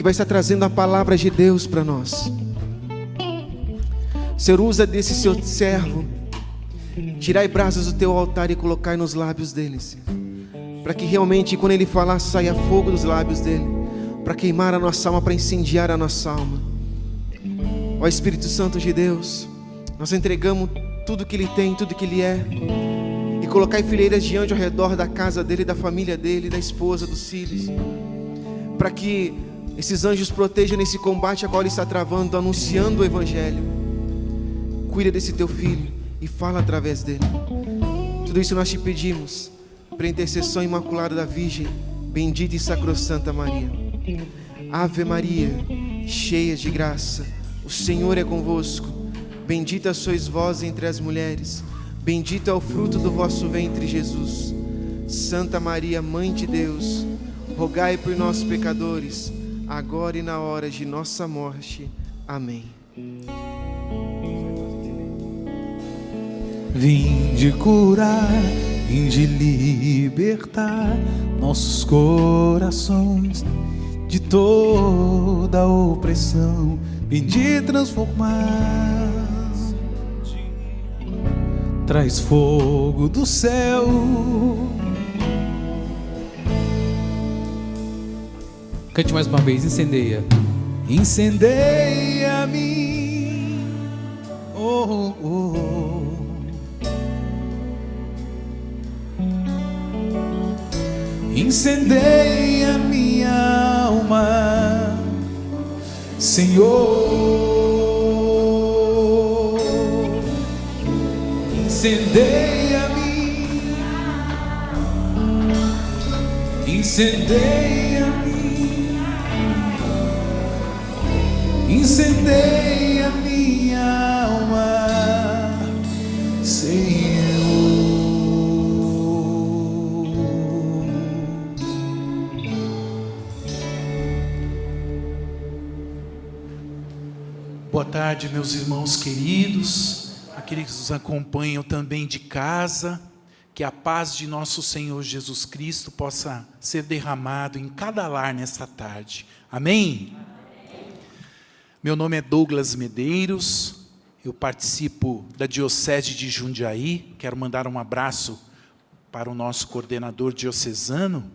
vai estar trazendo a palavra de Deus para nós. Senhor, usa desse seu servo, tirai brasas do teu altar e colocai nos lábios dele, Senhor, para que realmente quando ele falar saia fogo dos lábios dele, para queimar a nossa alma, para incendiar a nossa alma. Ó Espírito Santo de Deus, nós entregamos tudo que ele tem, tudo que ele é, e colocai fileiras de anjos ao redor da casa dele, da família dele, da esposa, dos filhos, para que esses anjos protejam nesse combate a qual ele está travando, anunciando o Evangelho. Cuida desse teu filho e fala através dele. Tudo isso nós te pedimos, pela intercessão imaculada da Virgem, bendita e sacrossanta Maria. Ave Maria, cheia de graça, o Senhor é convosco. Bendita sois vós entre as mulheres, bendito é o fruto do vosso ventre, Jesus. Santa Maria, Mãe de Deus, rogai por nós pecadores, agora e na hora de nossa morte. Amém. Vinde curar, vinde libertar nossos corações de toda opressão, vinde transformar. Traz fogo do céu, cante mais uma vez, incendeia. Incendeia-me, oh, oh, oh. Incendeia minha alma, Senhor. Incendeia-me, incendeia-me, incendeia minha alma, Senhor. Boa tarde, meus irmãos queridos, aqueles que nos acompanham também de casa. Que a paz de nosso Senhor Jesus Cristo possa ser derramado em cada lar nesta tarde. Amém? Meu nome é Douglas Medeiros, eu participo da Diocese de Jundiaí. Quero mandar um abraço para o nosso coordenador diocesano,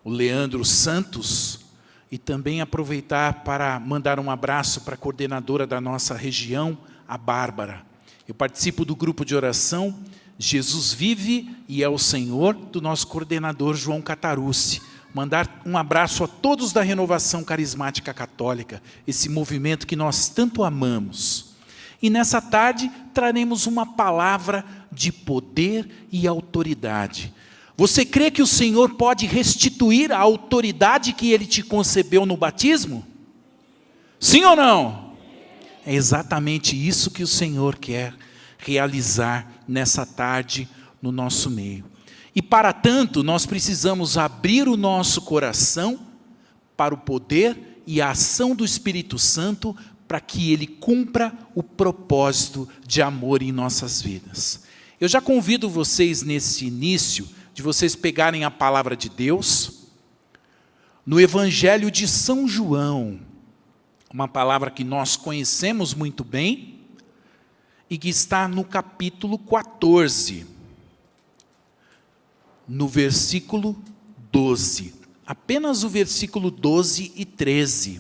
o Leandro Santos, e também aproveitar para mandar um abraço para a coordenadora da nossa região, a Bárbara. Eu participo do grupo de oração Jesus Vive e é o Senhor, do nosso coordenador João Catarucci. Mandar um abraço a todos da Renovação Carismática Católica, esse movimento que nós tanto amamos. E nessa tarde traremos uma palavra de poder e autoridade. Você crê que o Senhor pode restituir a autoridade que Ele te concebeu no batismo? Sim ou não? É exatamente isso que o Senhor quer realizar nessa tarde no nosso meio. E para tanto, nós precisamos abrir o nosso coração para o poder e a ação do Espírito Santo, para que Ele cumpra o propósito de amor em nossas vidas. Eu já convido vocês nesse início, de vocês pegarem a palavra de Deus, no Evangelho de São João, uma palavra que nós conhecemos muito bem, e que está no capítulo 14, no versículo 12. Apenas o versículo 12 e 13,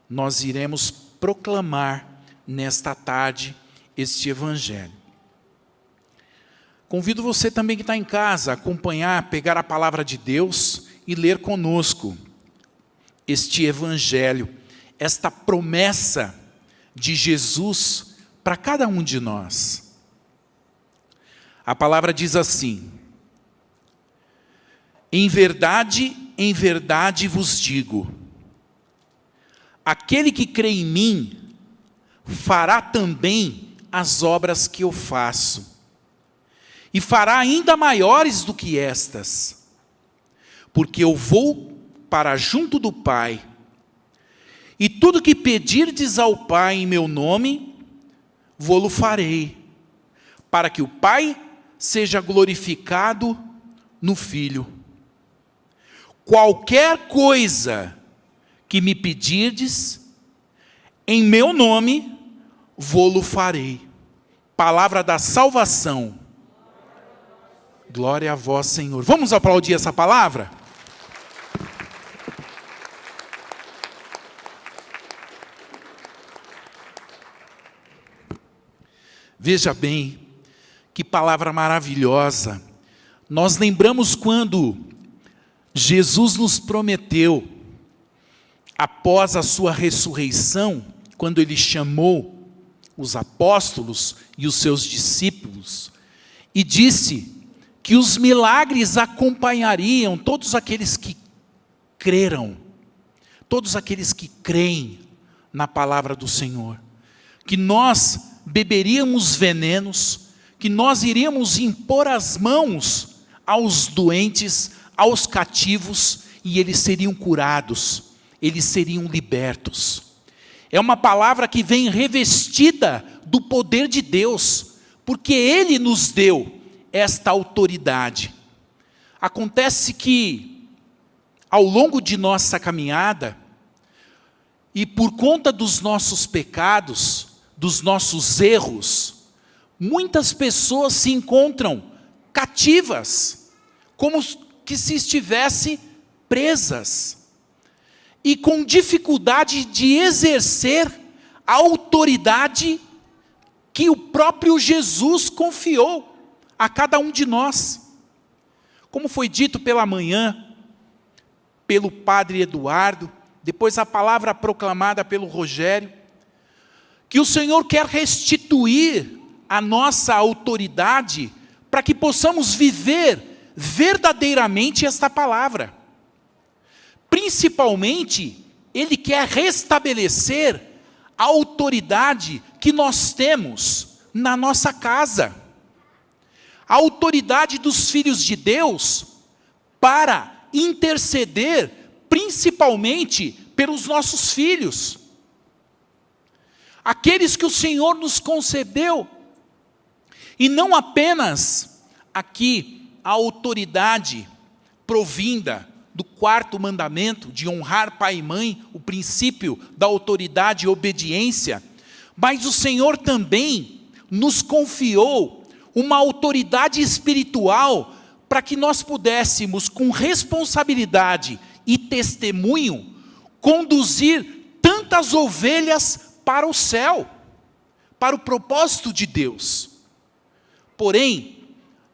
nós iremos proclamar nesta tarde este Evangelho. Convido você também que está em casa a acompanhar, pegar a palavra de Deus e ler conosco este Evangelho, esta promessa de Jesus para cada um de nós. A palavra diz assim: em verdade vos digo, aquele que crê em mim, fará também as obras que eu faço, e fará ainda maiores do que estas, porque eu vou para junto do Pai, e tudo que pedirdes ao Pai em meu nome, vô-lo farei, para que o Pai seja glorificado no Filho. Qualquer coisa que me pedirdes, em meu nome, vô-lo farei. Palavra da salvação. Glória a vós, Senhor. Vamos aplaudir essa palavra? Veja bem, que palavra maravilhosa. Nós lembramos quando Jesus nos prometeu, após a sua ressurreição, quando ele chamou os apóstolos e os seus discípulos, e disse que os milagres acompanhariam todos aqueles que creram, todos aqueles que creem na palavra do Senhor, que nós beberíamos venenos, que nós iríamos impor as mãos aos doentes, aos cativos, e eles seriam curados, eles seriam libertos. É uma palavra que vem revestida do poder de Deus, porque Ele nos deu esta autoridade. Acontece que, ao longo de nossa caminhada, e por conta dos nossos pecados, dos nossos erros, muitas pessoas se encontram cativas, como que se estivessem presas, e com dificuldade de exercer a autoridade que o próprio Jesus confiou a cada um de nós. Como foi dito pela manhã, pelo padre Eduardo, depois a palavra proclamada pelo Rogério, que o Senhor quer restituir a nossa autoridade para que possamos viver verdadeiramente esta palavra. Principalmente, Ele quer restabelecer a autoridade que nós temos na nossa casa. A autoridade dos filhos de Deus para interceder, principalmente pelos nossos filhos. Aqueles que o Senhor nos concedeu, e não apenas aqui a autoridade provinda do 4º mandamento, de honrar pai e mãe, o princípio da autoridade e obediência, mas o Senhor também nos confiou uma autoridade espiritual para que nós pudéssemos, com responsabilidade e testemunho, conduzir tantas ovelhas para o céu, para o propósito de Deus. Porém,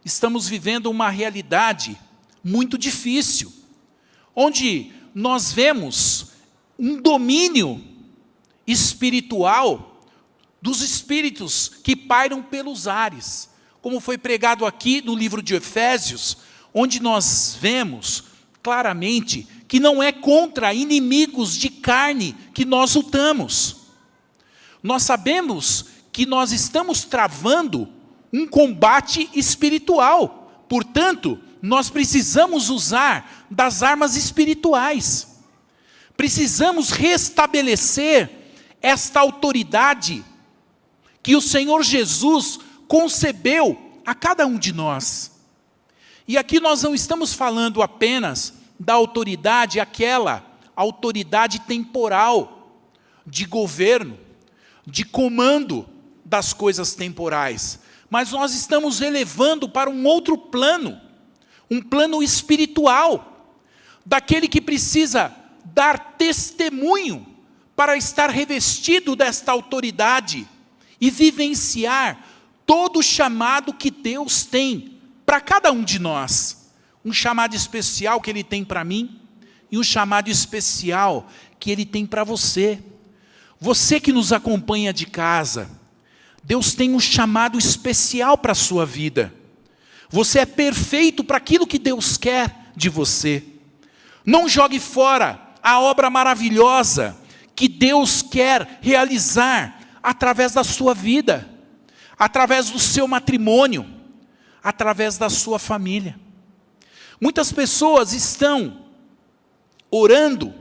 estamos vivendo uma realidade muito difícil, onde nós vemos um domínio espiritual dos espíritos que pairam pelos ares, como foi pregado aqui no livro de Efésios, onde nós vemos claramente que não é contra inimigos de carne que nós lutamos. Nós sabemos que nós estamos travando um combate espiritual. Portanto, nós precisamos usar das armas espirituais. Precisamos restabelecer esta autoridade que o Senhor Jesus concebeu a cada um de nós. E aqui nós não estamos falando apenas da autoridade, aquela autoridade temporal, de governo, de comando das coisas temporais, mas nós estamos elevando para um outro plano, um plano espiritual, daquele que precisa dar testemunho para estar revestido desta autoridade e vivenciar todo o chamado que Deus tem para cada um de nós. Um chamado especial que Ele tem para mim e um chamado especial que Ele tem para você. Você que nos acompanha de casa, Deus tem um chamado especial para a sua vida. Você é perfeito para aquilo que Deus quer de você. Não jogue fora a obra maravilhosa que Deus quer realizar através da sua vida, através do seu matrimônio, através da sua família. Muitas pessoas estão orando,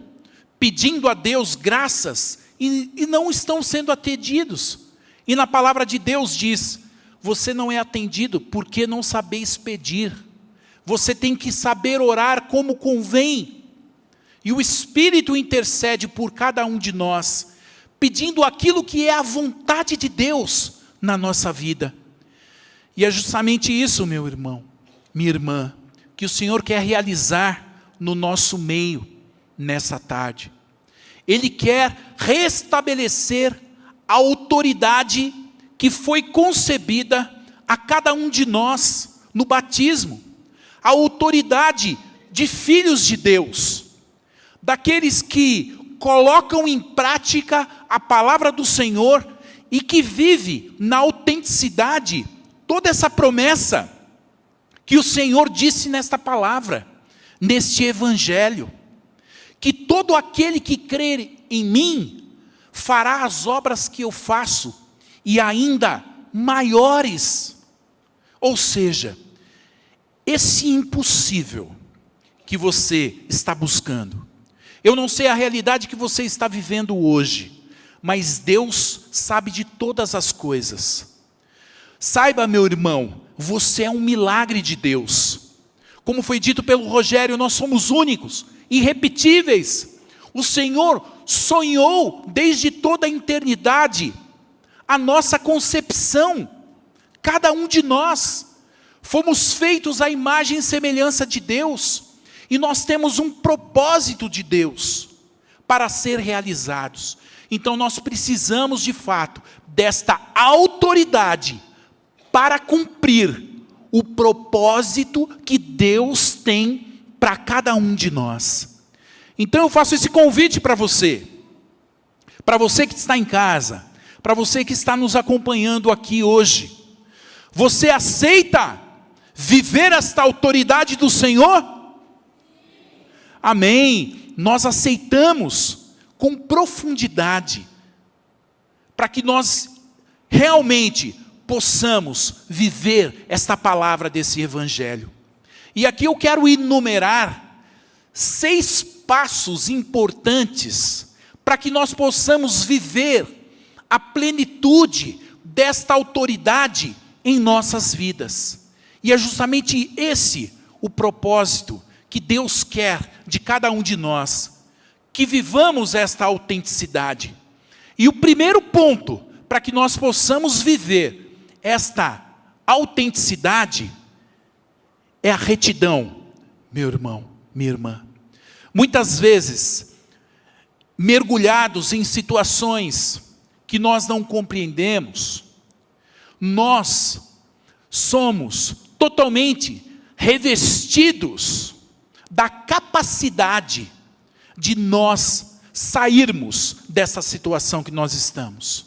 pedindo a Deus graças e não estão sendo atendidos. E na palavra de Deus diz: você não é atendido porque não sabeis pedir. Você tem que saber orar como convém. E o Espírito intercede por cada um de nós, pedindo aquilo que é a vontade de Deus na nossa vida. E é justamente isso, meu irmão, minha irmã, que o Senhor quer realizar no nosso meio, nessa tarde. Ele quer restabelecer a autoridade que foi concebida a cada um de nós no batismo. A autoridade de filhos de Deus, daqueles que colocam em prática a palavra do Senhor e que vive na autenticidade toda essa promessa que o Senhor disse nesta palavra, neste evangelho, que todo aquele que crer em mim fará as obras que eu faço e ainda maiores. Ou seja, esse impossível que você está buscando, eu não sei a realidade que você está vivendo hoje, mas Deus sabe de todas as coisas. Saiba, meu irmão, você é um milagre de Deus. Como foi dito pelo Rogério, nós somos únicos, irrepetíveis. O Senhor sonhou desde toda a eternidade a nossa concepção. Cada um de nós fomos feitos à imagem e semelhança de Deus. E nós temos um propósito de Deus para ser realizados. Então nós precisamos de fato desta autoridade para cumprir o propósito que Deus tem para cada um de nós. Então eu faço esse convite para você que está em casa, para você que está nos acompanhando aqui hoje. Você aceita viver esta autoridade do Senhor? Amém. Nós aceitamos com profundidade, para que nós realmente possamos viver esta palavra desse evangelho. E aqui eu quero enumerar 6 passos importantes para que nós possamos viver a plenitude desta autoridade em nossas vidas. E é justamente esse o propósito que Deus quer de cada um de nós, que vivamos esta autenticidade. E o primeiro ponto para que nós possamos viver esta autenticidade é a retidão, meu irmão, minha irmã. Muitas vezes, mergulhados em situações que nós não compreendemos, nós somos totalmente revestidos da capacidade de nós sairmos dessa situação que nós estamos.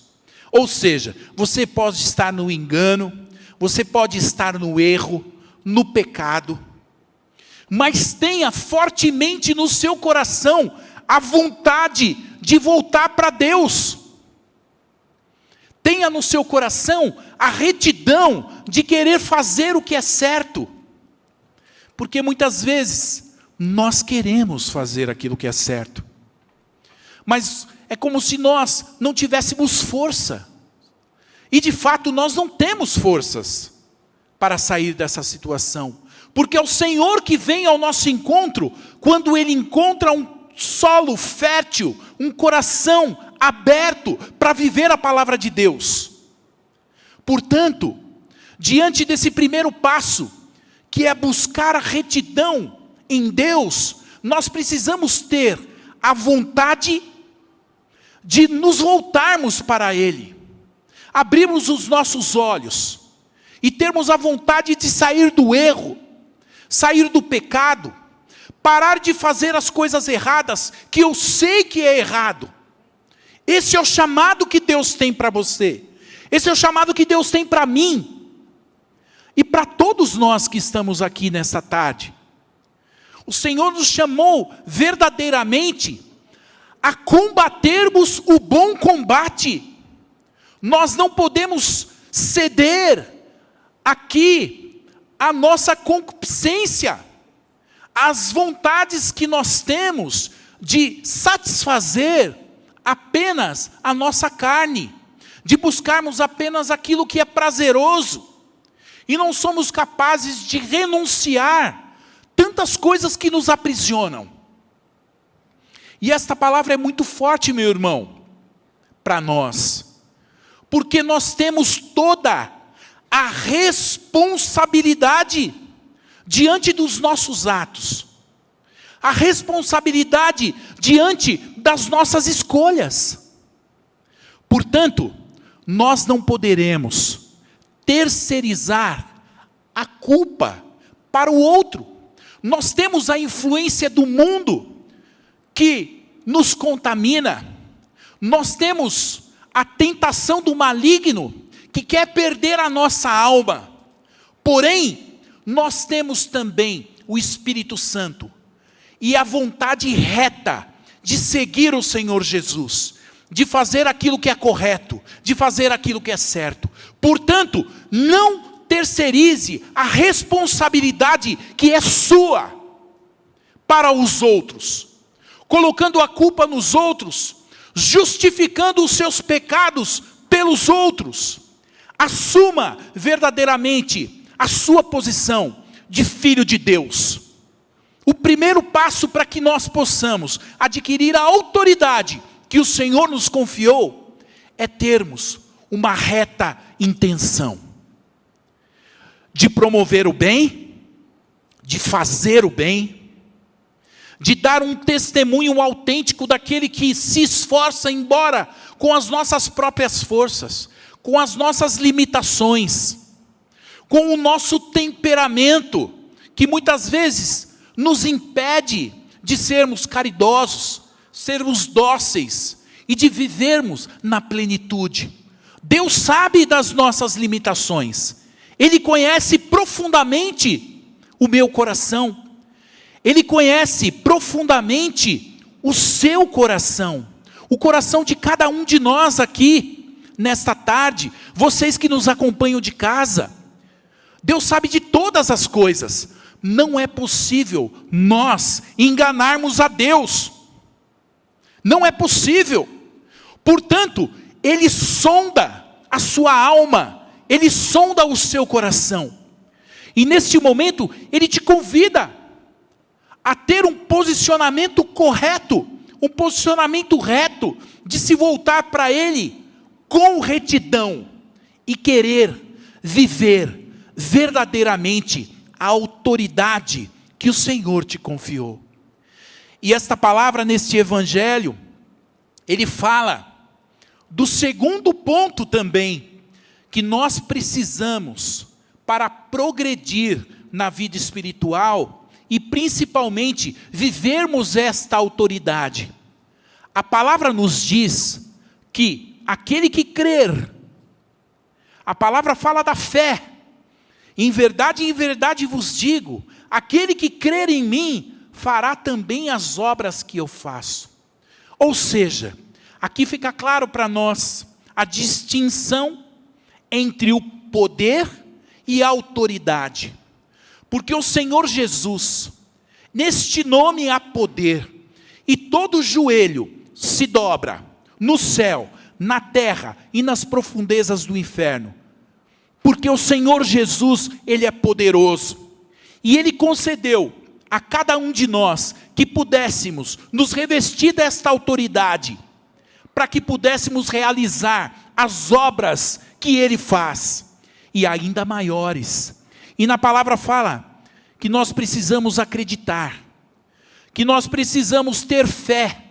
Ou seja, você pode estar no engano, você pode estar no erro, no pecado, mas tenha fortemente no seu coração a vontade de voltar para Deus. Tenha no seu coração a retidão de querer fazer o que é certo. Porque muitas vezes nós queremos fazer aquilo que é certo, mas é como se nós não tivéssemos força. E de fato nós não temos forças para sair dessa situação. Porque é o Senhor que vem ao nosso encontro quando Ele encontra um solo fértil, um coração aberto para viver a palavra de Deus. Portanto, diante desse primeiro passo, que é buscar a retidão em Deus, nós precisamos ter a vontade de nos voltarmos para Ele, abrirmos os nossos olhos e termos a vontade de sair do erro, sair do pecado, parar de fazer as coisas erradas, que eu sei que é errado. Esse é o chamado que Deus tem para você, esse é o chamado que Deus tem para mim, e para todos nós que estamos aqui nessa tarde. O Senhor nos chamou verdadeiramente a combatermos o bom combate. Nós não podemos ceder aqui a nossa concupiscência, as vontades que nós temos de satisfazer apenas a nossa carne, de buscarmos apenas aquilo que é prazeroso, e não somos capazes de renunciar tantas coisas que nos aprisionam. E esta palavra é muito forte, meu irmão, para nós. Porque nós temos toda a responsabilidade diante dos nossos atos. A responsabilidade diante das nossas escolhas. Portanto, nós não poderemos terceirizar a culpa para o outro. Nós temos a influência do mundo que nos contamina. Nós temos a tentação do maligno que quer perder a nossa alma. Porém, nós temos também o Espírito Santo e a vontade reta de seguir o Senhor Jesus, de fazer aquilo que é correto, de fazer aquilo que é certo. Portanto, não terceirize a responsabilidade que é sua para os outros, colocando a culpa nos outros, justificando os seus pecados pelos outros. Assuma verdadeiramente a sua posição de filho de Deus. O primeiro passo para que nós possamos adquirir a autoridade que o Senhor nos confiou é termos uma reta intenção de promover o bem, de fazer o bem, de dar um testemunho autêntico daquele que se esforça, embora com as nossas próprias forças, com as nossas limitações, com o nosso temperamento, que muitas vezes nos impede de sermos caridosos, sermos dóceis e de vivermos na plenitude. Deus sabe das nossas limitações. Ele conhece profundamente o meu coração. Ele conhece profundamente o seu coração. O coração de cada um de nós aqui, nesta tarde. Vocês que nos acompanham de casa. Deus sabe de todas as coisas. Não é possível nós enganarmos a Deus. Não é possível. Portanto, Ele sonda a sua alma. Ele sonda o seu coração. E neste momento, Ele te convida a ter um posicionamento correto, um posicionamento reto, de se voltar para Ele com retidão e querer viver verdadeiramente a autoridade que o Senhor te confiou. E esta palavra neste evangelho, ele fala do segundo ponto também, que nós precisamos para progredir na vida espiritual e principalmente vivermos esta autoridade. A palavra nos diz que aquele que crer, a palavra fala da fé. Em verdade vos digo, aquele que crer em mim, fará também as obras que eu faço. Ou seja, aqui fica claro para nós a distinção entre o poder e a autoridade. Porque o Senhor Jesus, neste nome há poder, e todo joelho se dobra no céu, na terra e nas profundezas do inferno. Porque o Senhor Jesus, Ele é poderoso. E Ele concedeu a cada um de nós que pudéssemos nos revestir desta autoridade, para que pudéssemos realizar as obras que Ele faz, e ainda maiores. E na palavra fala que nós precisamos acreditar, que nós precisamos ter fé,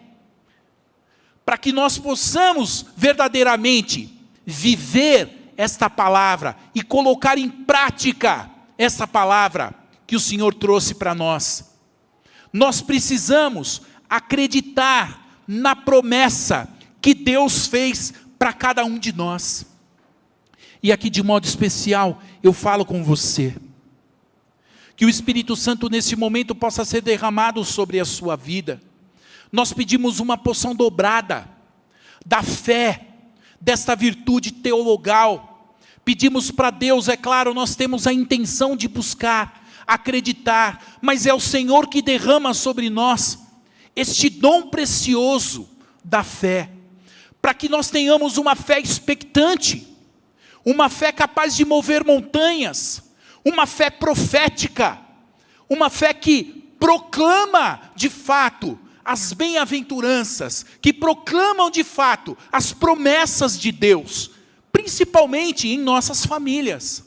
para que nós possamos verdadeiramente viver esta palavra e colocar em prática essa palavra que o Senhor trouxe para nós. Nós precisamos acreditar na promessa que Deus fez para cada um de nós. E aqui de modo especial eu falo com você, que o Espírito Santo nesse momento possa ser derramado sobre a sua vida. Nós pedimos uma porção dobrada da fé, desta virtude teologal. Pedimos para Deus, é claro, nós temos a intenção de buscar, acreditar, mas é o Senhor que derrama sobre nós este dom precioso da fé, para que nós tenhamos uma fé expectante, uma fé capaz de mover montanhas, uma fé profética, uma fé que proclama de fato as bem-aventuranças, que proclamam de fato as promessas de Deus, principalmente em nossas famílias.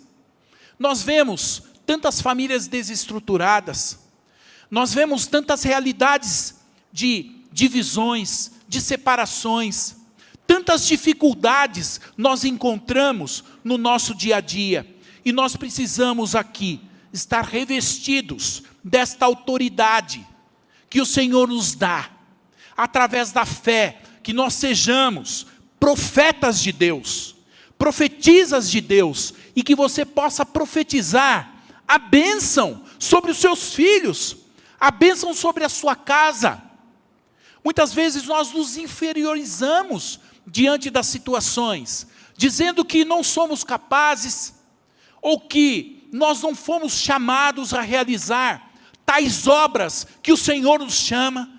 Nós vemos tantas famílias desestruturadas, nós vemos tantas realidades de divisões, de separações, tantas dificuldades nós encontramos no nosso dia a dia, e nós precisamos aqui estar revestidos desta autoridade que o Senhor nos dá, através da fé, que nós sejamos profetas de Deus, profetizas de Deus, e que você possa profetizar a bênção sobre os seus filhos, a bênção sobre a sua casa. Muitas vezes nós nos inferiorizamos diante das situações, dizendo que não somos capazes, ou que nós não fomos chamados a realizar tais obras que o Senhor nos chama,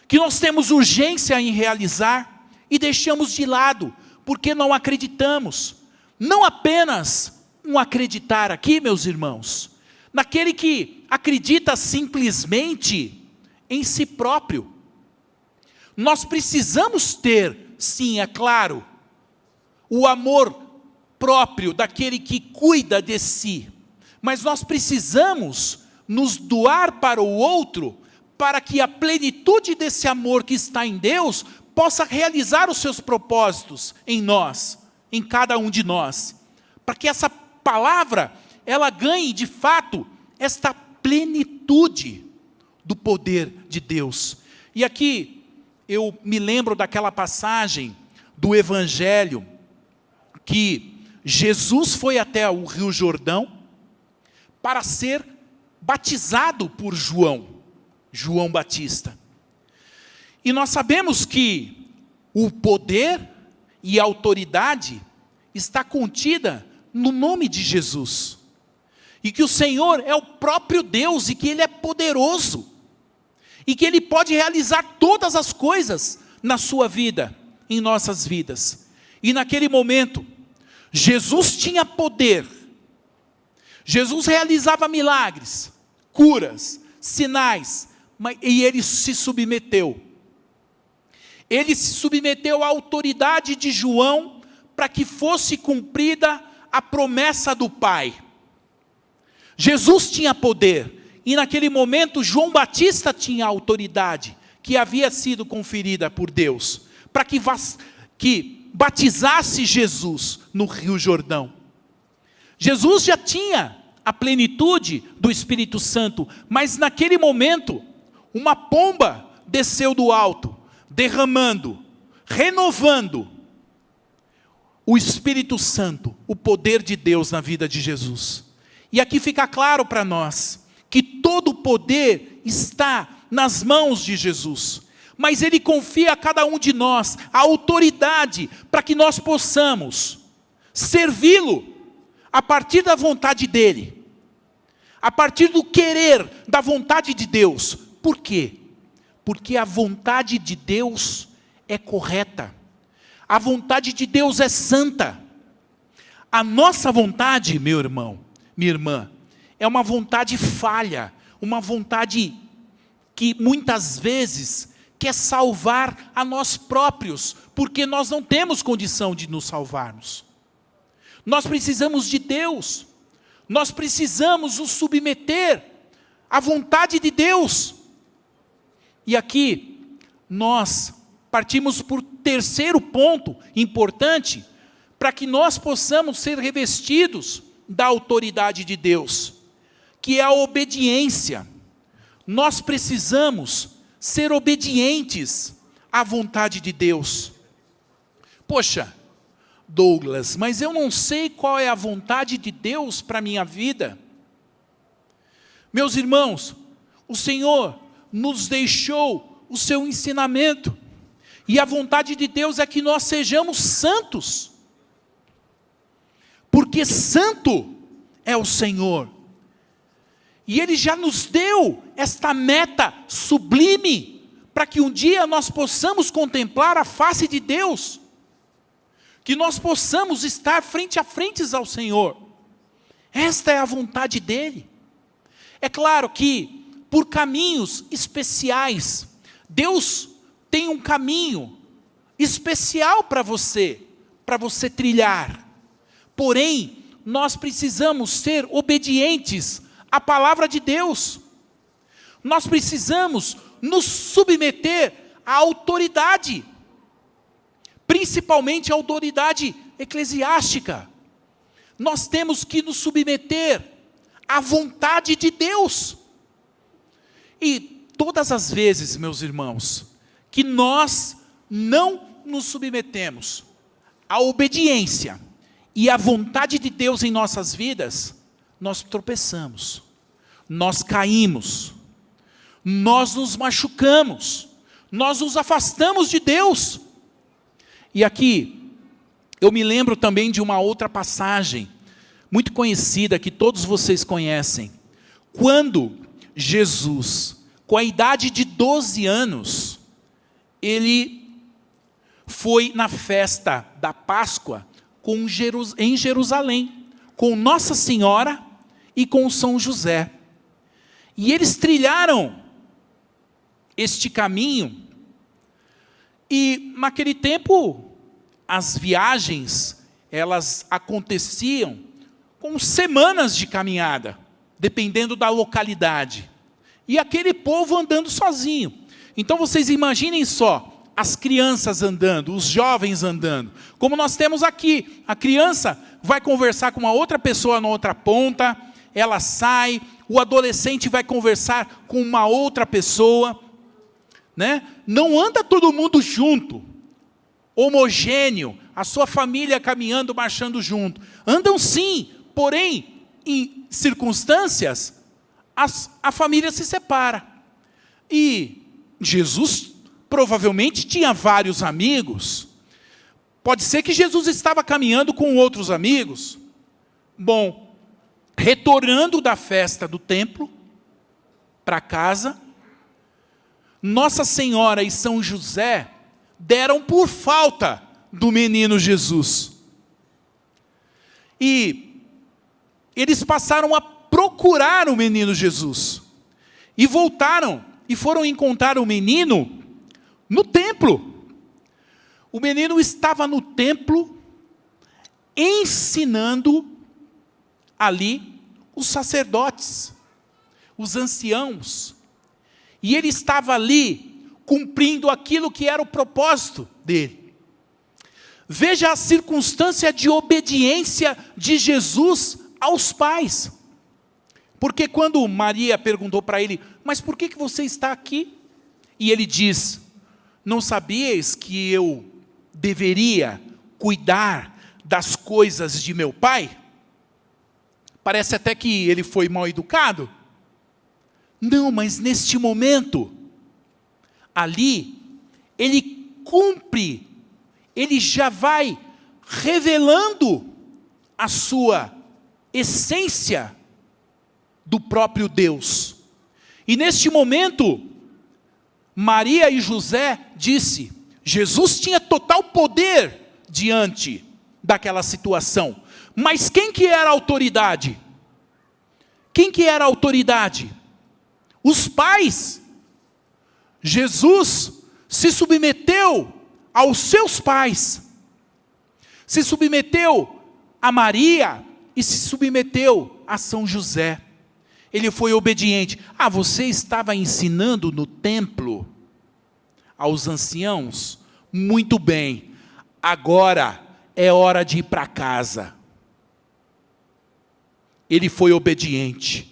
que nós temos urgência em realizar, e deixamos de lado, porque não acreditamos. Não apenas um acreditar aqui, meus irmãos, naquele que acredita simplesmente em si próprio. Nós precisamos ter, sim, é claro, o amor próprio daquele que cuida de si, mas nós precisamos nos doar para o outro, para que a plenitude desse amor que está em Deus possa realizar os seus propósitos em nós, em cada um de nós, para que essa palavra, ela ganhe de fato esta plenitude do poder de Deus. E aqui eu me lembro daquela passagem do Evangelho, que Jesus foi até o Rio Jordão para ser batizado por João Batista. E nós sabemos que o poder e a autoridade está contida no nome de Jesus. E que o Senhor é o próprio Deus, e que Ele é poderoso, e que Ele pode realizar todas as coisas na sua vida, em nossas vidas. E naquele momento, Jesus tinha poder, Jesus realizava milagres, curas, sinais, e Ele se submeteu. Ele se submeteu à autoridade de João, para que fosse cumprida a promessa do Pai. Jesus tinha poder, e naquele momento João Batista tinha autoridade, que havia sido conferida por Deus, para que batizasse Jesus no Rio Jordão. Jesus já tinha a plenitude do Espírito Santo, mas naquele momento, uma pomba desceu do alto, derramando, renovando o Espírito Santo, o poder de Deus na vida de Jesus. E aqui fica claro para nós, que todo o poder está nas mãos de Jesus, mas Ele confia a cada um de nós a autoridade, para que nós possamos servi-lo, a partir da vontade dEle, a partir do querer da vontade de Deus. Por quê? Porque a vontade de Deus é correta, a vontade de Deus é santa. A nossa vontade, meu irmão, minha irmã, é uma vontade falha, uma vontade que muitas vezes quer salvar a nós próprios, porque nós não temos condição de nos salvarmos. Nós precisamos de Deus, nós precisamos nos submeter à vontade de Deus. E aqui nós partimos por terceiro ponto importante, para que nós possamos ser revestidos da autoridade de Deus, que é a obediência. Nós precisamos ser obedientes à vontade de Deus. Poxa, Douglas, mas eu não sei qual é a vontade de Deus para a minha vida. Meus irmãos, o Senhor nos deixou o seu ensinamento, e a vontade de Deus é que nós sejamos santos, porque santo é o Senhor, e Ele já nos deu esta meta sublime, para que um dia nós possamos contemplar a face de Deus, que nós possamos estar frente a frente ao Senhor. Esta é a vontade dEle. É claro que, por caminhos especiais, Deus tem um caminho especial para você trilhar. Porém, nós precisamos ser obedientes à palavra de Deus. Nós precisamos nos submeter à autoridade, principalmente à autoridade eclesiástica. Nós temos que nos submeter à vontade de Deus. E todas as vezes, meus irmãos, que nós não nos submetemos à obediência e à vontade de Deus em nossas vidas, nós tropeçamos, nós caímos, nós nos machucamos, nós nos afastamos de Deus. E aqui, eu me lembro também de uma outra passagem, muito conhecida, que todos vocês conhecem. Quando Jesus, com a idade de 12 anos, ele foi na festa da Páscoa em Jerusalém, com Nossa Senhora e com São José. E eles trilharam este caminho, e naquele tempo, as viagens, elas aconteciam com semanas de caminhada, dependendo da localidade. E aquele povo andando sozinho. Então vocês imaginem só, as crianças andando, os jovens andando. Como nós temos aqui, a criança vai conversar com uma outra pessoa na outra ponta, ela sai, o adolescente vai conversar com uma outra pessoa, né? Não anda todo mundo junto, homogêneo, a sua família caminhando, marchando junto. Andam sim, porém, em circunstâncias, a família se separa. E Jesus provavelmente tinha vários amigos. Pode ser que Jesus estava caminhando com outros amigos. Bom, retornando da festa do templo para casa, Nossa Senhora e São José deram por falta do menino Jesus. E eles passaram a procurar o menino Jesus. E voltaram e foram encontrar o menino no templo. O menino estava no templo ensinando ali os sacerdotes, os anciãos. E ele estava ali cumprindo aquilo que era o propósito dele. Veja a circunstância de obediência de Jesus aos pais. Porque quando Maria perguntou para ele, mas por que você está aqui? E ele diz, não sabias que eu deveria cuidar das coisas de meu pai? Parece até que ele foi mal educado. Não, mas neste momento, ali, ele cumpre, ele já vai revelando a sua essência do próprio Deus. E neste momento, Maria e José disse, Jesus tinha total poder diante daquela situação. Mas quem que era a autoridade? Quem que era a autoridade? Os pais. Jesus se submeteu aos seus pais. Se submeteu a Maria e se submeteu a São José. Ele foi obediente. Ah, você estava ensinando no templo aos anciãos? Muito bem. Agora é hora de ir para casa. Ele foi obediente.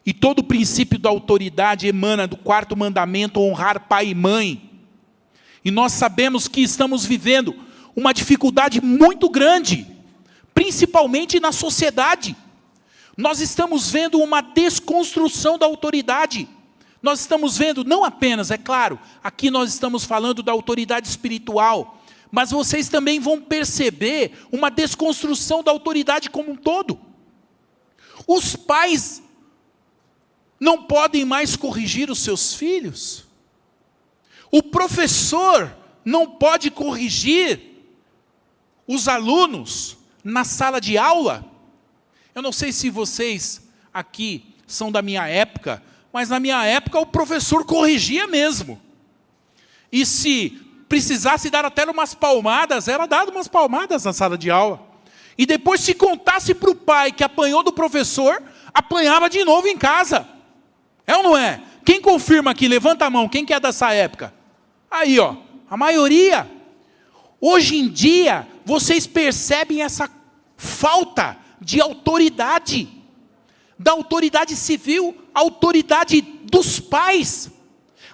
E todo o princípio da autoridade emana do 4º mandamento, honrar pai e mãe. E nós sabemos que estamos vivendo uma dificuldade muito grande, principalmente na sociedade. Nós estamos vendo uma desconstrução da autoridade. Nós estamos vendo, não apenas, é claro, aqui nós estamos falando da autoridade espiritual, mas vocês também vão perceber uma desconstrução da autoridade como um todo. Os pais não podem mais corrigir os seus filhos. O professor não pode corrigir os alunos na sala de aula. Eu não sei se vocês aqui são da minha época, mas na minha época o professor corrigia mesmo. E se precisasse dar até umas palmadas, era dado umas palmadas na sala de aula. E depois, se contasse para o pai que apanhou do professor, apanhava de novo em casa. É ou não é? Quem confirma aqui? Levanta a mão. Quem que é dessa época? Aí, ó, a maioria. Hoje em dia, vocês percebem essa falta de autoridade. Da autoridade civil, a autoridade dos pais.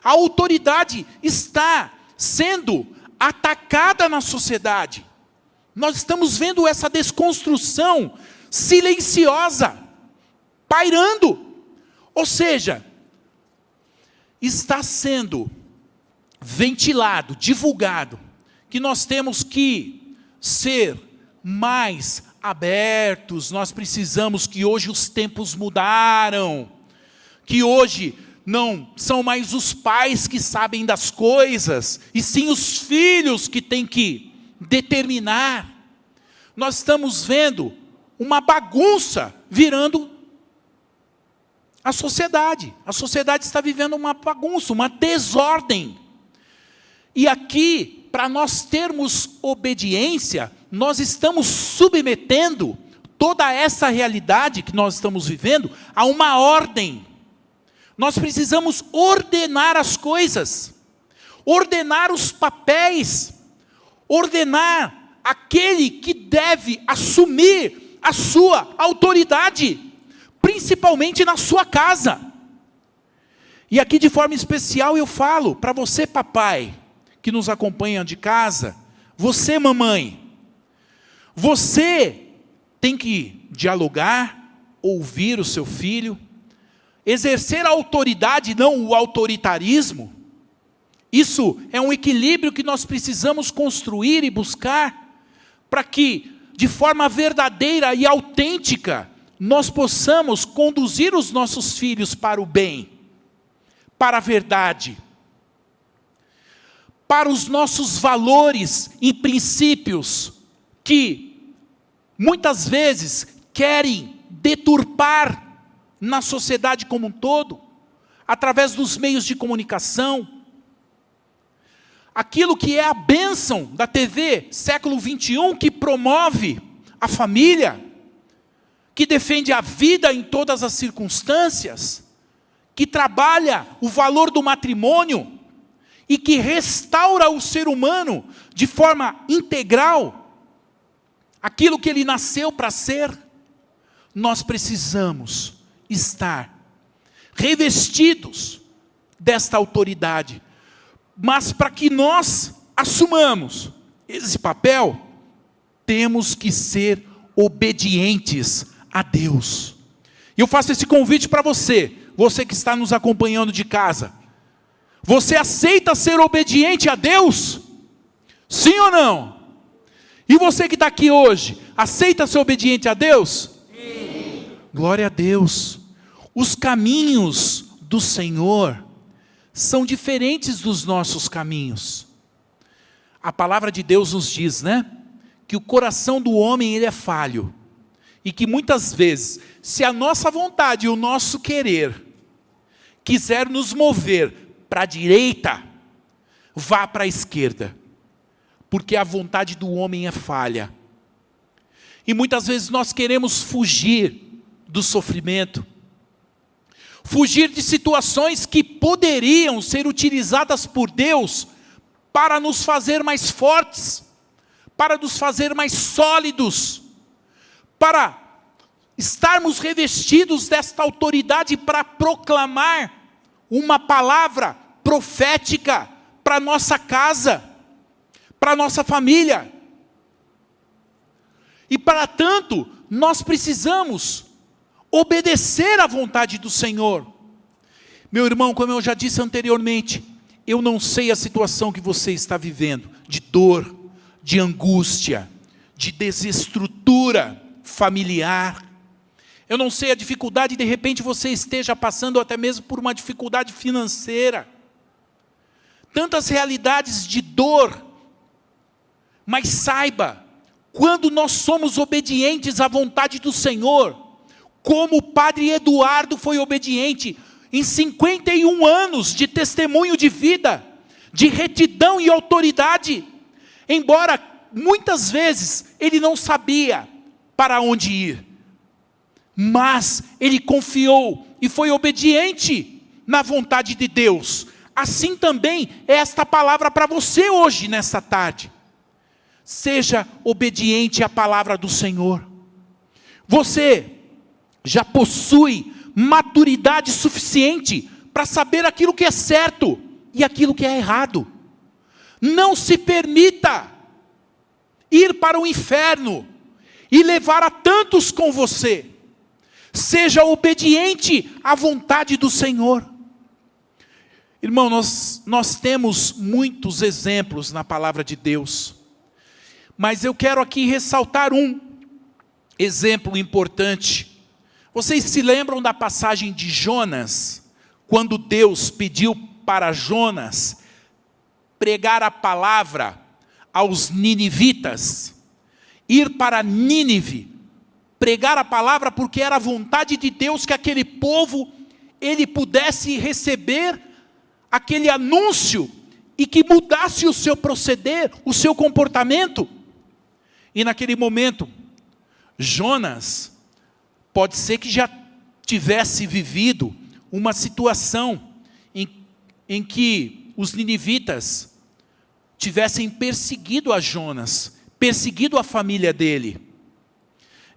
A autoridade está sendo atacada na sociedade. Nós estamos vendo essa desconstrução silenciosa, pairando. Ou seja, está sendo ventilado, divulgado, que nós temos que ser mais abertos, nós precisamos, que hoje os tempos mudaram, que hoje não são mais os pais que sabem das coisas, e sim os filhos que têm que determinar. Nós estamos vendo uma bagunça virando a sociedade. A sociedade está vivendo uma bagunça, uma desordem. E aqui, para nós termos obediência, nós estamos submetendo toda essa realidade que nós estamos vivendo a uma ordem. Nós precisamos ordenar as coisas, ordenar os papéis, ordenar aquele que deve assumir a sua autoridade, principalmente na sua casa. E aqui de forma especial eu falo para você, papai, que nos acompanha de casa, você, mamãe, você tem que dialogar, ouvir o seu filho, exercer a autoridade, não o autoritarismo. Isso é um equilíbrio que nós precisamos construir e buscar, para que, de forma verdadeira e autêntica, nós possamos conduzir os nossos filhos para o bem, para a verdade, para os nossos valores e princípios, que muitas vezes querem deturpar na sociedade como um todo, através dos meios de comunicação. Aquilo que é a bênção da TV século XXI, que promove a família, que defende a vida em todas as circunstâncias, que trabalha o valor do matrimônio e que restaura o ser humano de forma integral, aquilo que ele nasceu para ser. Nós precisamos estar revestidos desta autoridade, mas para que nós assumamos esse papel, temos que ser obedientes a Deus. E eu faço esse convite para você, você que está nos acompanhando de casa. Você aceita ser obediente a Deus? Sim ou não? E você que está aqui hoje, aceita ser obediente a Deus? Sim. Glória a Deus. Os caminhos do Senhor são diferentes dos nossos caminhos. A palavra de Deus nos diz, né? Que o coração do homem, ele é falho. E que muitas vezes, se a nossa vontade e o nosso querer quiser nos mover para a direita, vá para a esquerda. Porque a vontade do homem é falha. E muitas vezes nós queremos fugir do sofrimento, fugir de situações que poderiam ser utilizadas por Deus para nos fazer mais fortes, para nos fazer mais sólidos, para estarmos revestidos desta autoridade para proclamar uma palavra profética para nossa casa, para nossa família. E para tanto, nós precisamos obedecer à vontade do Senhor. Meu irmão, como eu já disse anteriormente, eu não sei a situação que você está vivendo, de dor, de angústia, de desestrutura familiar. Eu não sei a dificuldade, de repente você esteja passando até mesmo por uma dificuldade financeira. Tantas realidades de dor. Mas saiba, quando nós somos obedientes à vontade do Senhor, como o padre Eduardo foi obediente, em 51 anos de testemunho de vida, de retidão e autoridade, embora muitas vezes ele não sabia para onde ir, mas ele confiou e foi obediente na vontade de Deus. Assim também é esta palavra para você hoje, nesta tarde. Seja obediente à palavra do Senhor. Você já possui maturidade suficiente para saber aquilo que é certo e aquilo que é errado. Não se permita ir para o inferno e levar a tantos com você. Seja obediente à vontade do Senhor. Irmão, nós temos muitos exemplos na palavra de Deus, mas eu quero aqui ressaltar um exemplo importante. Vocês se lembram da passagem de Jonas, quando Deus pediu para Jonas pregar a palavra aos ninivitas, ir para Nínive, pregar a palavra, porque era a vontade de Deus que aquele povo, ele pudesse receber aquele anúncio e que mudasse o seu proceder, o seu comportamento. E naquele momento, Jonas, pode ser que já tivesse vivido uma situação em que os ninivitas tivessem perseguido a Jonas, perseguido a família dele.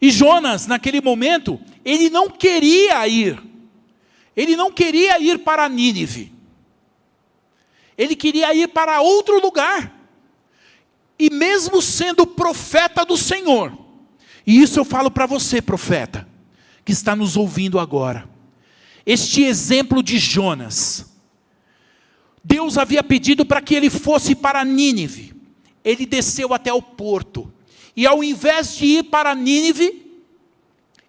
E Jonas, naquele momento, ele não queria ir para Nínive. Ele queria ir para outro lugar. E mesmo sendo profeta do Senhor, e isso eu falo para você, profeta, que está nos ouvindo agora, este exemplo de Jonas, Deus havia pedido para que ele fosse para Nínive. Ele desceu até o porto, e ao invés de ir para Nínive,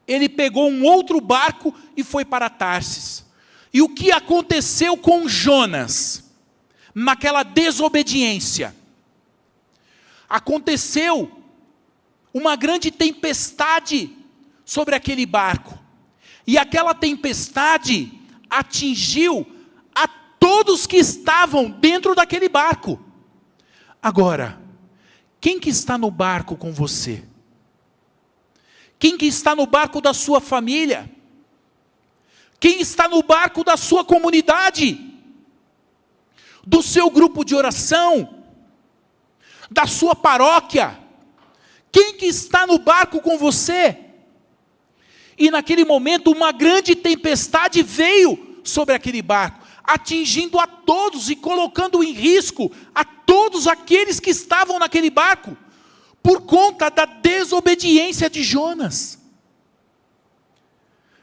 ele pegou um outro barco e foi para Tarsis. E o que aconteceu com Jonas, naquela desobediência? Aconteceu uma grande tempestade sobre aquele barco, e aquela tempestade atingiu a todos que estavam dentro daquele barco. Agora, quem que está no barco com você? Quem que está no barco da sua família? Quem está no barco da sua comunidade? Do seu grupo de oração? Da sua paróquia? Quem que está no barco com você? E naquele momento uma grande tempestade veio sobre aquele barco, atingindo a todos e colocando em risco a todos aqueles que estavam naquele barco, por conta da desobediência de Jonas.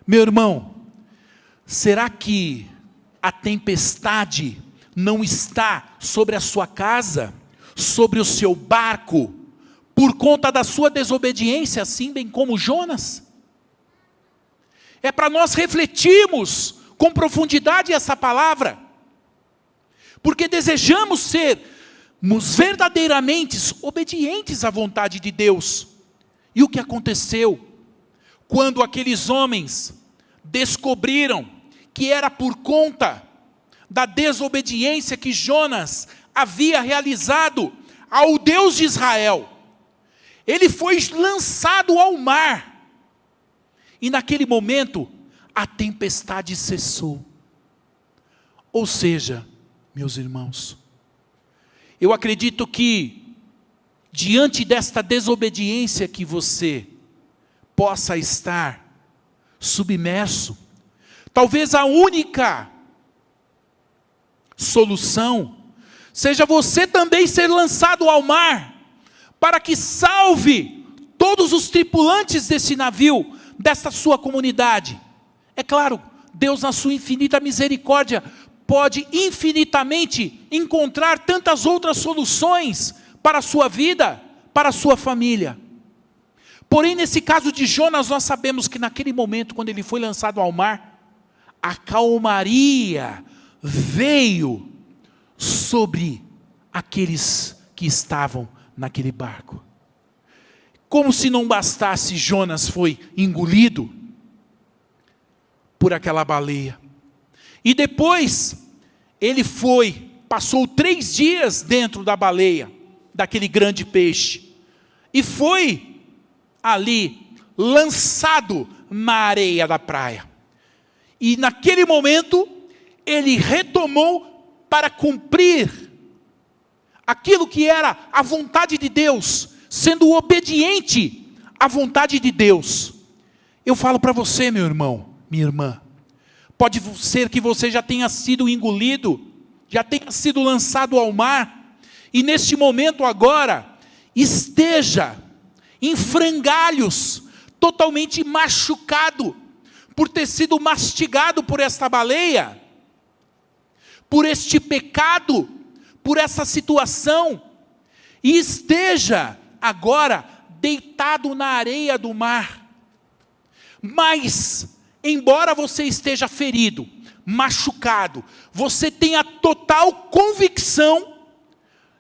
Meu irmão, será que a tempestade não está sobre a sua casa, sobre o seu barco, por conta da sua desobediência, assim bem como Jonas? É para nós refletirmos com profundidade essa palavra, porque desejamos sermos verdadeiramente obedientes à vontade de Deus. E o que aconteceu? Quando aqueles homens descobriram que era por conta da desobediência que Jonas havia realizado ao Deus de Israel, ele foi lançado ao mar. E naquele momento, a tempestade cessou. Ou seja, meus irmãos, eu acredito que, diante desta desobediência que você possa estar submerso, talvez a única solução seja você também ser lançado ao mar, para que salve todos os tripulantes desse navio, desta sua comunidade. É claro, Deus na sua infinita misericórdia pode infinitamente encontrar tantas outras soluções para a sua vida, para a sua família. Porém, nesse caso de Jonas, nós sabemos que naquele momento, quando ele foi lançado ao mar, a calmaria veio sobre aqueles que estavam naquele barco. Como se não bastasse, Jonas foi engolido por aquela baleia. E depois, ele foi passou 3 dias dentro da baleia, daquele grande peixe, e foi ali lançado na areia da praia. E naquele momento, ele retomou para cumprir aquilo que era a vontade de Deus, sendo obediente à vontade de Deus. Eu falo para você, meu irmão, minha irmã, pode ser que você já tenha sido engolido, já tenha sido lançado ao mar, e neste momento agora, esteja em frangalhos, totalmente machucado, por ter sido mastigado por esta baleia, por este pecado, por essa situação, e esteja agora deitado na areia do mar. Mas, embora você esteja ferido, machucado, você tenha total convicção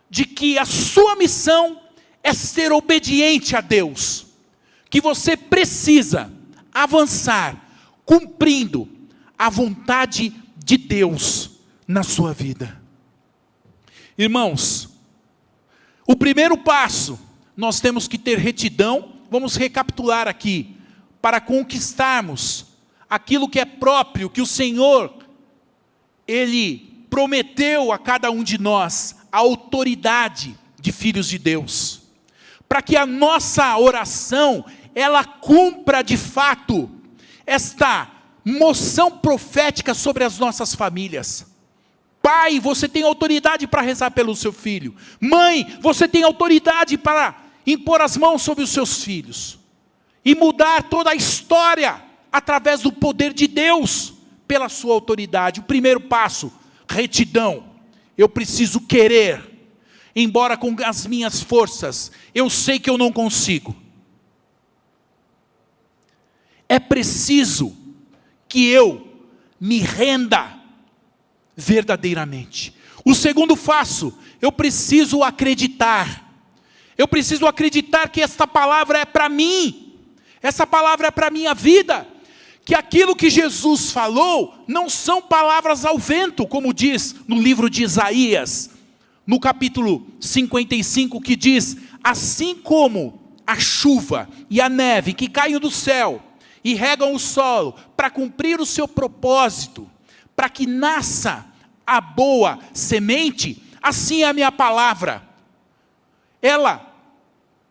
de que a sua missão é ser obediente a Deus, que você precisa avançar, cumprindo a vontade de Deus na sua vida. Irmãos, o primeiro passo, nós temos que ter retidão. Vamos recapitular aqui, para conquistarmos aquilo que é próprio, que o Senhor, Ele prometeu a cada um de nós, a autoridade de filhos de Deus, para que a nossa oração, ela cumpra de fato esta moção profética sobre as nossas famílias. Pai, você tem autoridade para rezar pelo seu filho. Mãe, você tem autoridade para impor as mãos sobre os seus filhos e mudar toda a história através do poder de Deus, pela sua autoridade. O primeiro passo, retidão. Eu preciso querer, embora com as minhas forças, eu sei que eu não consigo. É preciso que eu me renda verdadeiramente. O segundo passo, eu preciso acreditar. Eu preciso acreditar que esta palavra é para mim. Essa palavra é para a minha vida. Que aquilo que Jesus falou não são palavras ao vento, como diz no livro de Isaías, no capítulo 55, que diz: assim como a chuva e a neve que caem do céu e regam o solo para cumprir o seu propósito, para que nasça a boa semente, assim é a minha palavra. Ela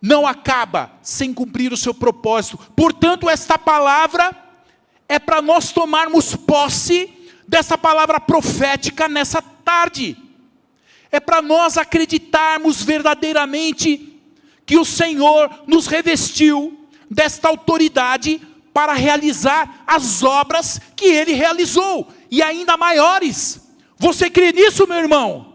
não acaba sem cumprir o seu propósito. Portanto, esta palavra é para nós tomarmos posse dessa palavra profética nessa tarde. É para nós acreditarmos verdadeiramente que o Senhor nos revestiu desta autoridade para realizar as obras que Ele realizou, e ainda maiores. Você crê nisso, meu irmão?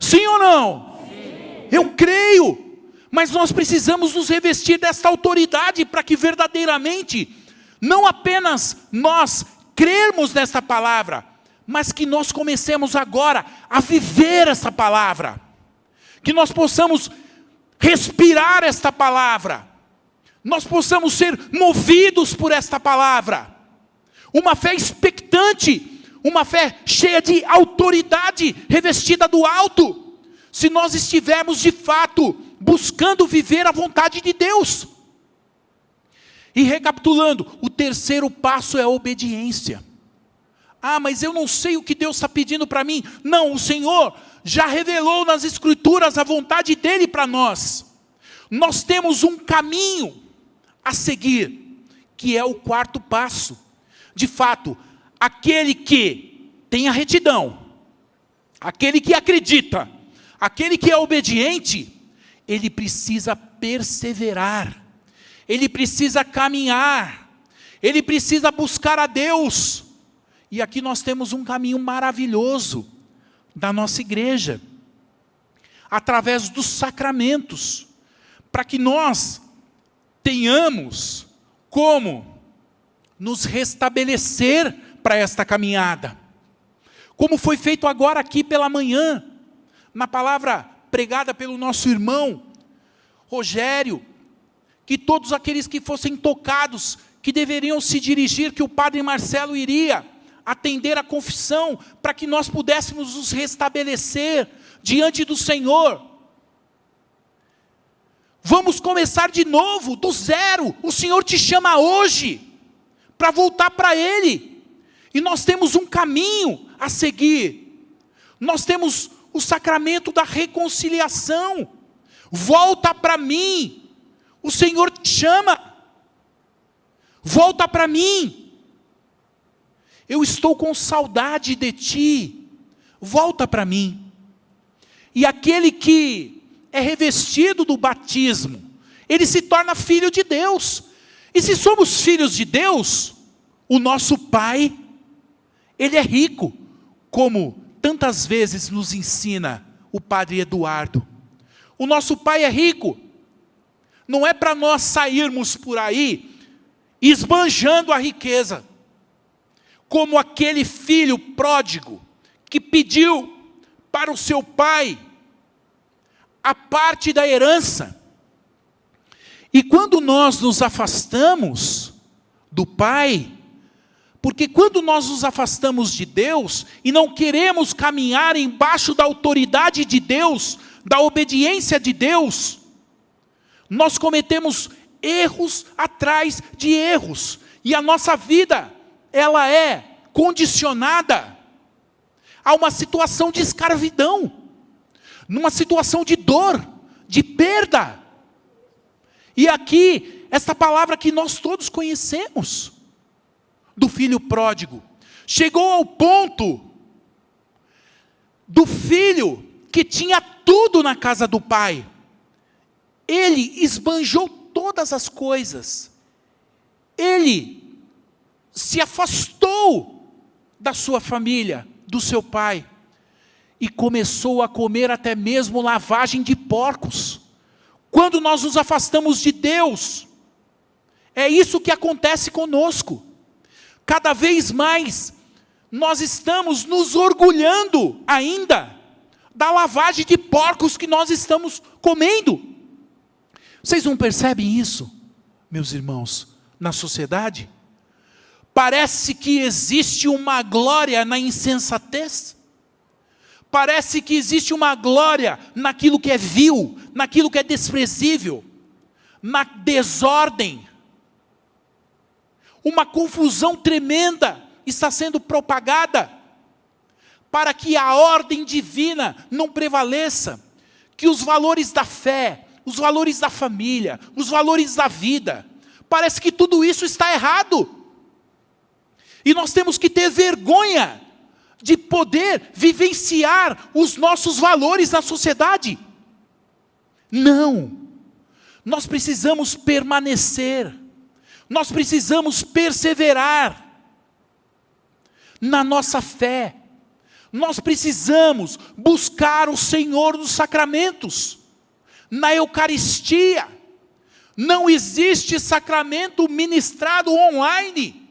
Sim ou não? Sim. Eu creio, mas nós precisamos nos revestir desta autoridade para que verdadeiramente, não apenas nós crermos nesta palavra, mas que nós comecemos agora a viver essa palavra, que nós possamos respirar esta palavra, nós possamos ser movidos por esta palavra, uma fé expectante, uma fé cheia de autoridade, revestida do alto, se nós estivermos de fato buscando viver a vontade de Deus. E recapitulando, o terceiro passo é a obediência. Ah, mas eu não sei o que Deus está pedindo para mim. Não, o Senhor já revelou nas Escrituras a vontade dEle para nós. Nós temos um caminho a seguir, que é o quarto passo. De fato, aquele que tem a retidão, aquele que acredita, aquele que é obediente, ele precisa perseverar, ele precisa caminhar, ele precisa buscar a Deus. E aqui nós temos um caminho maravilhoso da nossa igreja, através dos sacramentos, para que nós tenhamos como nos restabelecer para esta caminhada. Como foi feito agora aqui pela manhã, na palavra pregada pelo nosso irmão Rogério, que todos aqueles que fossem tocados, que deveriam se dirigir, que o padre Marcelo iria atender a confissão, para que nós pudéssemos nos restabelecer diante do Senhor. Vamos começar de novo, do zero. O Senhor te chama hoje para voltar para Ele. E nós temos um caminho a seguir. Nós temos o sacramento da reconciliação. Volta para mim. O Senhor te chama. Volta para mim. Eu estou com saudade de ti. Volta para mim. E aquele que é revestido do batismo, ele se torna filho de Deus. E se somos filhos de Deus, o nosso Pai, Ele é rico, como tantas vezes nos ensina o Padre Eduardo. O nosso Pai é rico. Não é para nós sairmos por aí esbanjando a riqueza, como aquele filho pródigo que pediu para o seu pai a parte da herança. E quando nós nos afastamos do Pai, porque quando nós nos afastamos de Deus e não queremos caminhar embaixo da autoridade de Deus, da obediência de Deus, nós cometemos erros atrás de erros. E a nossa vida, ela é condicionada a uma situação de escravidão, numa situação de dor, de perda. E aqui, essa palavra que nós todos conhecemos, do filho pródigo, chegou ao ponto do filho que tinha tudo na casa do pai. Ele esbanjou todas as coisas. Ele se afastou da sua família, do seu pai, e começou a comer até mesmo lavagem de porcos. Quando nós nos afastamos de Deus, é isso que acontece conosco. Cada vez mais, nós estamos nos orgulhando ainda da lavagem de porcos que nós estamos comendo. Vocês não percebem isso, meus irmãos, na sociedade? Parece que existe uma glória na insensatez. Parece que existe uma glória naquilo que é vil, naquilo que é desprezível, na desordem. Uma confusão tremenda está sendo propagada para que a ordem divina não prevaleça, que os valores da fé, os valores da família, os valores da vida, parece que tudo isso está errado. E nós temos que ter vergonha de poder vivenciar os nossos valores na sociedade. Não, nós precisamos permanecer, nós precisamos perseverar na nossa fé, nós precisamos buscar o Senhor nos sacramentos, na Eucaristia. Não existe sacramento ministrado online.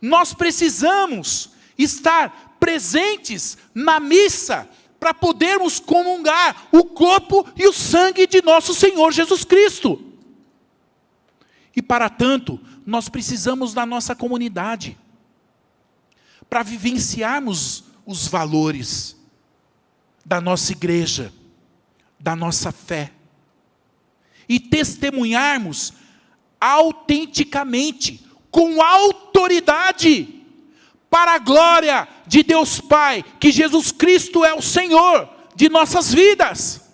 Nós precisamos estar presentes na missa para podermos comungar o corpo e o sangue de nosso Senhor Jesus Cristo. E para tanto, nós precisamos da nossa comunidade para vivenciarmos os valores da nossa igreja, da nossa fé, e testemunharmos autenticamente, com autoridade, para a glória de Deus Pai, que Jesus Cristo é o Senhor de nossas vidas,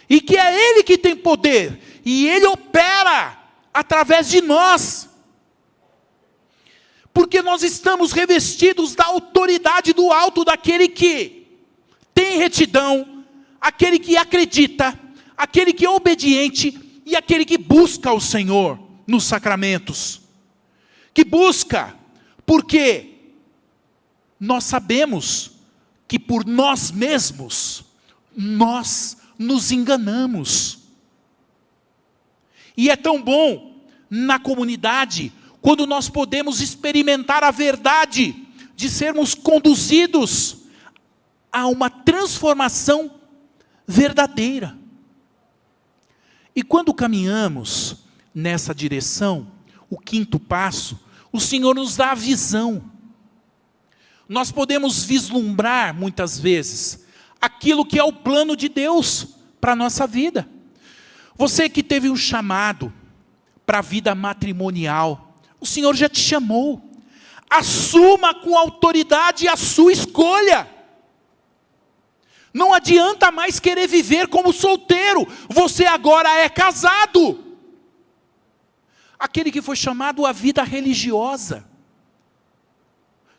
e que é Ele que tem poder, e Ele opera através de nós, porque nós estamos revestidos da autoridade do alto, daquele que tem retidão, aquele que acredita, aquele que é obediente, e aquele que busca o Senhor nos sacramentos, que busca, porque nós sabemos que por nós mesmos, nós nos enganamos. E é tão bom na comunidade, quando nós podemos experimentar a verdade, de sermos conduzidos a uma transformação verdadeira. E quando caminhamos nessa direção, o quinto passo, o Senhor nos dá a visão. nós podemos vislumbrar muitas vezes aquilo que é o plano de Deus para a nossa vida. Você que teve um chamado para a vida matrimonial, o Senhor já te chamou. Assuma com autoridade a sua escolha. Não adianta mais querer viver como solteiro. Você agora é casado. Aquele que foi chamado à vida religiosa,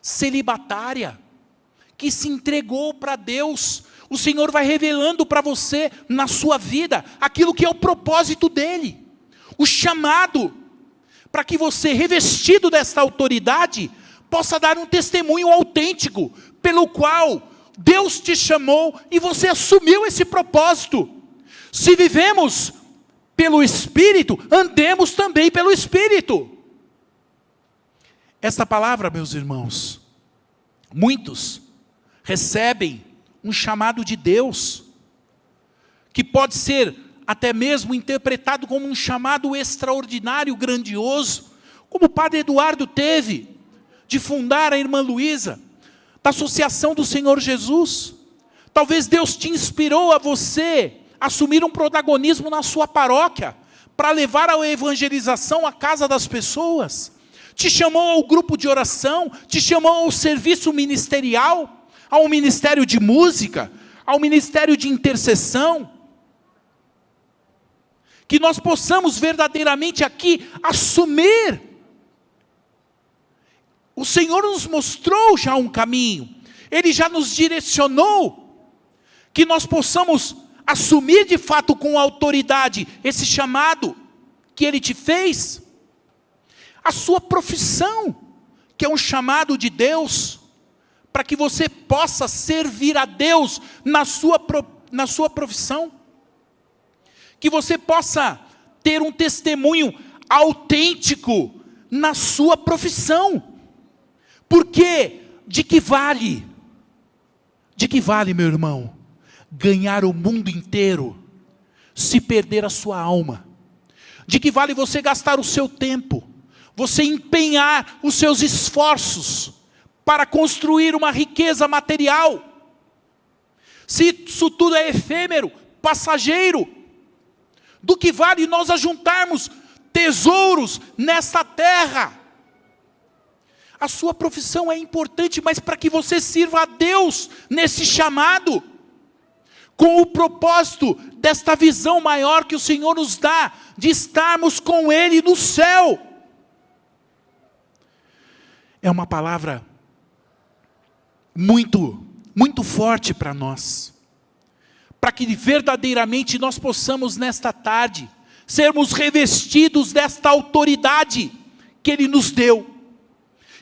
celibatária, que se entregou para Deus. O Senhor vai revelando para você, na sua vida, aquilo que é o propósito dEle. O chamado, para que você, revestido desta autoridade, possa dar um testemunho autêntico, pelo qual Deus te chamou e você assumiu esse propósito. Se vivemos pelo Espírito, andemos também pelo Espírito. Esta palavra, meus irmãos, muitos recebem um chamado de Deus, que pode ser até mesmo interpretado como um chamado extraordinário, grandioso, como o Padre Eduardo teve, de fundar a Irmã Luísa, da Associação do Senhor Jesus. Talvez Deus te inspirou a você assumir um protagonismo na sua paróquia, para levar a evangelização à casa das pessoas. Te chamou ao grupo de oração, te chamou ao serviço ministerial, ao ministério de música, ao ministério de intercessão. Que nós possamos verdadeiramente aqui assumir. O Senhor nos mostrou já um caminho, Ele já nos direcionou, que nós possamos assumir de fato com autoridade esse chamado que Ele te fez, a sua profissão, que é um chamado de Deus, para que você possa servir a Deus na sua profissão, que você possa ter um testemunho autêntico na sua profissão. Porque de que vale, meu irmão, ganhar o mundo inteiro, se perder a sua alma? De que vale você gastar o seu tempo, você empenhar os seus esforços para construir uma riqueza material, se isso tudo é efêmero, passageiro? Do que vale nós ajuntarmos tesouros nesta terra? A sua profissão é importante, mas para que você sirva a Deus nesse chamado, com o propósito desta visão maior que o Senhor nos dá, de estarmos com Ele no céu. É uma palavra muito, muito forte para nós, para que verdadeiramente nós possamos nesta tarde, sermos revestidos desta autoridade que Ele nos deu,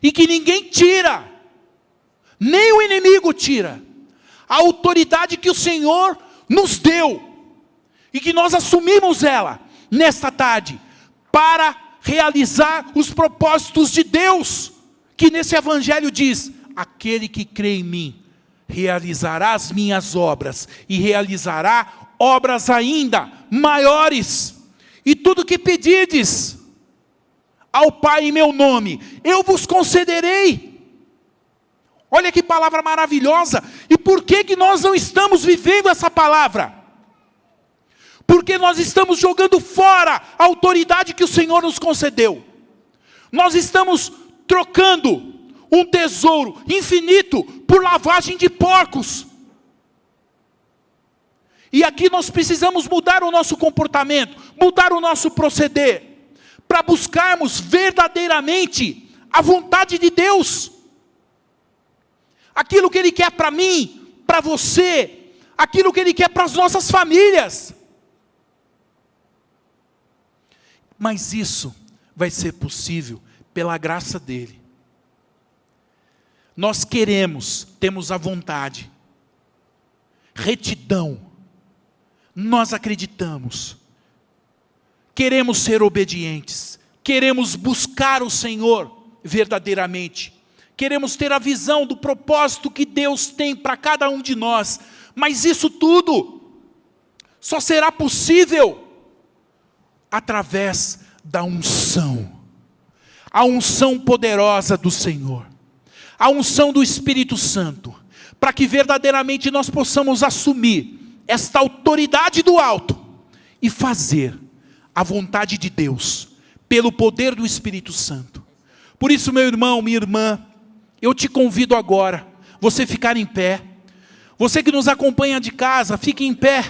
e que ninguém tira, nem o inimigo tira, a autoridade que o Senhor nos deu, e que nós assumimos ela, nesta tarde, para realizar os propósitos de Deus, que nesse evangelho diz: aquele que crê em mim, realizará as minhas obras, e realizará obras ainda maiores, e tudo que pedirdes ao Pai em meu nome, eu vos concederei. Olha que palavra maravilhosa. E por que nós não estamos vivendo essa palavra? Porque nós estamos jogando fora a autoridade que o Senhor nos concedeu. Nós estamos trocando um tesouro infinito por lavagem de porcos. E aqui nós precisamos mudar o nosso comportamento, mudar o nosso proceder, para buscarmos verdadeiramente a vontade de Deus. Aquilo que Ele quer para mim, para você, aquilo que Ele quer para as nossas famílias. Mas isso vai ser possível pela graça dEle. Nós queremos, temos a vontade, retidão, nós acreditamos, queremos ser obedientes, queremos buscar o Senhor verdadeiramente, queremos ter a visão do propósito que Deus tem para cada um de nós, mas isso tudo só será possível através da unção, a unção poderosa do Senhor, a unção do Espírito Santo, para que verdadeiramente nós possamos assumir esta autoridade do alto e fazer a vontade de Deus, pelo poder do Espírito Santo. Por isso, meu irmão, minha irmã, eu te convido agora, você ficar em pé. Você que nos acompanha de casa, fique em pé.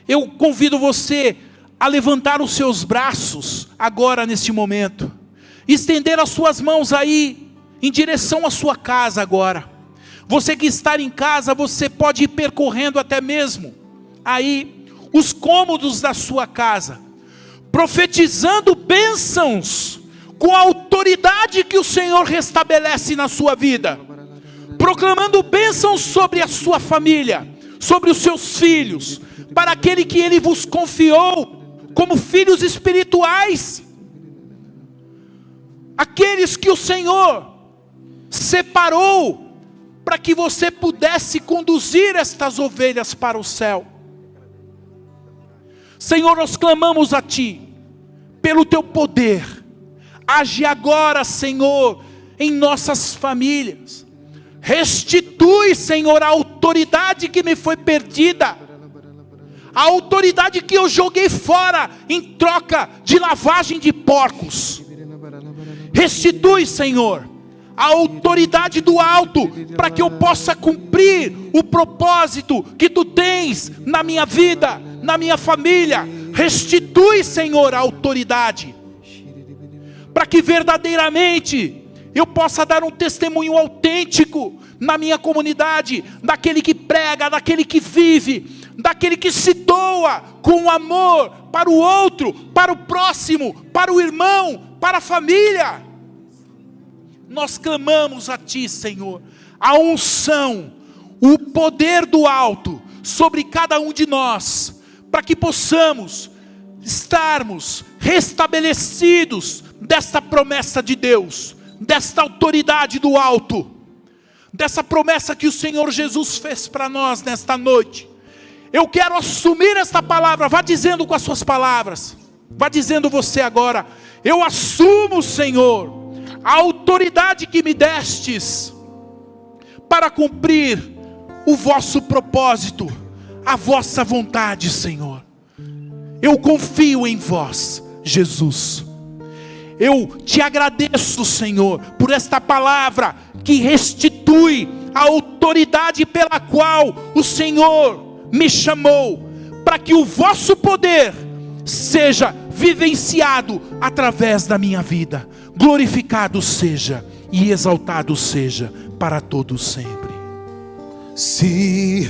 Eu convido você a levantar os seus braços agora neste momento, estender as suas mãos aí em direção à sua casa agora. Você que está em casa, você pode ir percorrendo até mesmo aí os cômodos da sua casa, profetizando bênçãos com a autoridade que o Senhor restabelece na sua vida, proclamando bênçãos sobre a sua família, sobre os seus filhos, para aquele que Ele vos confiou como filhos espirituais, aqueles que o Senhor separou para que você pudesse conduzir estas ovelhas para o céu. Senhor, nós clamamos a Ti, pelo Teu poder, age agora, Senhor, em nossas famílias, restitui, Senhor, a autoridade que me foi perdida, a autoridade que eu joguei fora, em troca de lavagem de porcos. Restitui, Senhor, a autoridade do alto, para que eu possa cumprir o propósito que Tu tens na minha vida, na minha família. Restitui, Senhor, a autoridade, para que verdadeiramente eu possa dar um testemunho autêntico na minha comunidade, daquele que prega, daquele que vive, daquele que se doa com amor para o outro, para o próximo, para o irmão, para a família. Nós clamamos a Ti, Senhor, a unção, o poder do alto sobre cada um de nós, para que possamos estarmos restabelecidos desta promessa de Deus, desta autoridade do alto, dessa promessa que o Senhor Jesus fez para nós nesta noite. Eu quero assumir esta palavra. Vá dizendo com as suas palavras, vá dizendo você agora: eu assumo, Senhor, a autoridade que me destes para cumprir o vosso propósito, a vossa vontade, Senhor. Eu confio em vós, Jesus. Eu te agradeço, Senhor, por esta palavra que restitui a autoridade pela qual o Senhor me chamou, para que o vosso poder seja vivenciado através da minha vida. Glorificado seja e exaltado seja para todos sempre. Se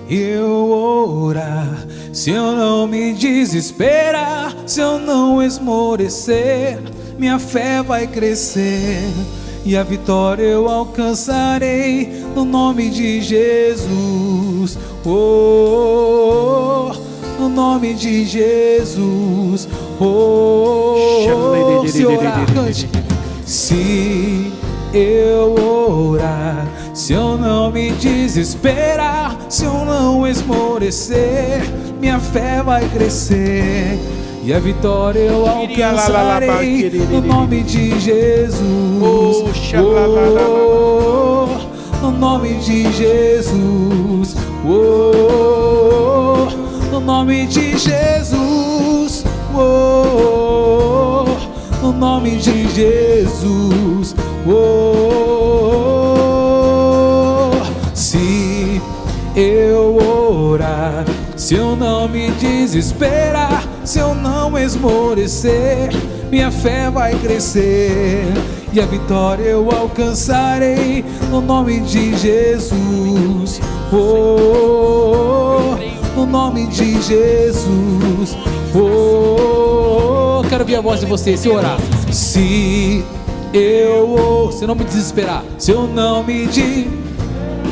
eu orar, se eu não me desesperar, se eu não esmorecer, minha fé vai crescer e a vitória eu alcançarei no nome de Jesus. Oh, no nome de Jesus. Oh, se orar, cante. Se eu orar, se eu não me desesperar, se eu não esmorecer, minha fé vai crescer e a vitória eu alcançarei no nome de Jesus. Oh, no nome de Jesus. Oh, no nome de Jesus. Oh, no nome de Jesus. Oh, se eu orar, se eu não me desesperar, se eu não esmorecer, minha fé vai crescer e a vitória eu alcançarei no nome de Jesus. Oh, no nome de Jesus. Oh, quero ouvir a voz de você, se orar. Se eu não me desesperar, se eu não me